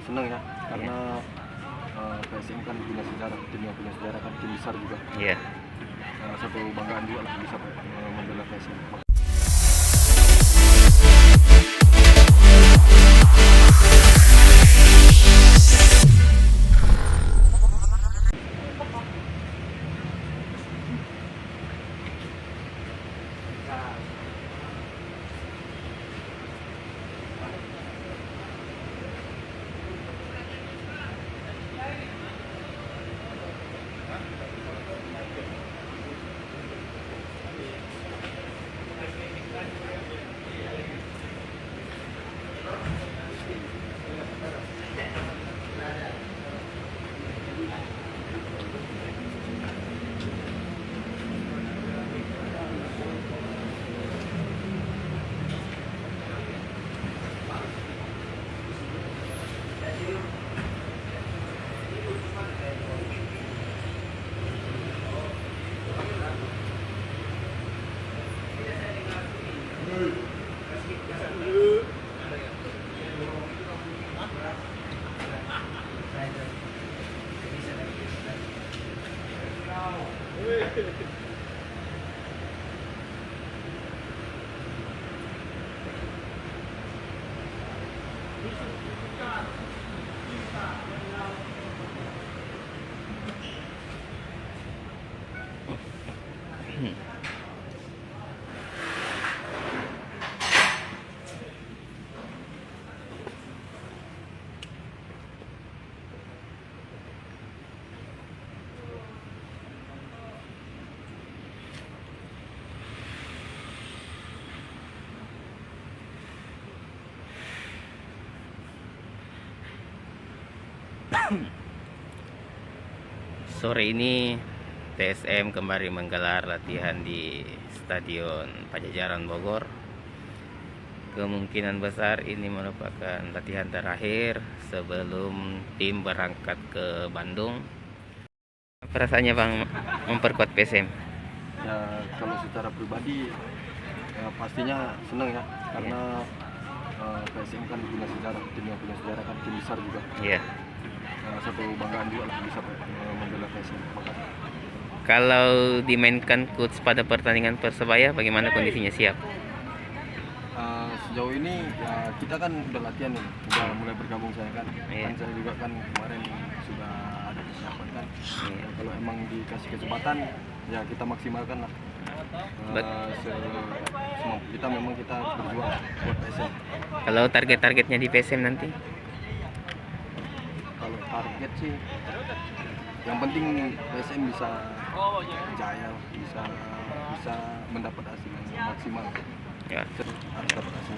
senang ya karena PSM kan punya sejarah, tim yang punya sejarah kan, tim besar juga. Iya. Satu kebanggaan juga lah bisa membela PSM. Sore ini TSM kembali menggelar latihan di Stadion Pajajaran Bogor. Kemungkinan besar ini merupakan latihan terakhir sebelum tim berangkat ke Bandung. Perasaannya Bang memperkuat PSM? Ya kalau secara pribadi ya pastinya senang ya karena PSM kan punya sejarah, tim yang punya sejarah kan, tim besar juga. Iya. Satu kebanggaan juga lah bisa membela PSM. Kalau dimainkan coach pada pertandingan Persebaya, bagaimana kondisinya, siap? Sejauh ini ya kita kan udah latihan nih, udah mulai bergabung saya kan. Iya. Kan saya juga kan kemarin sudah ada persiapan kan. Iya. Ya, kalau emang dikasih kesempatan ya kita maksimalkan lah. Semampu kita, memang kita harus berjuang buat PSM. Kalau target-targetnya di PSM nanti? Kalau target sih yang penting PSM bisa jaya, bisa mendapat hasil yang maksimal. Ya. Harus dapat hasil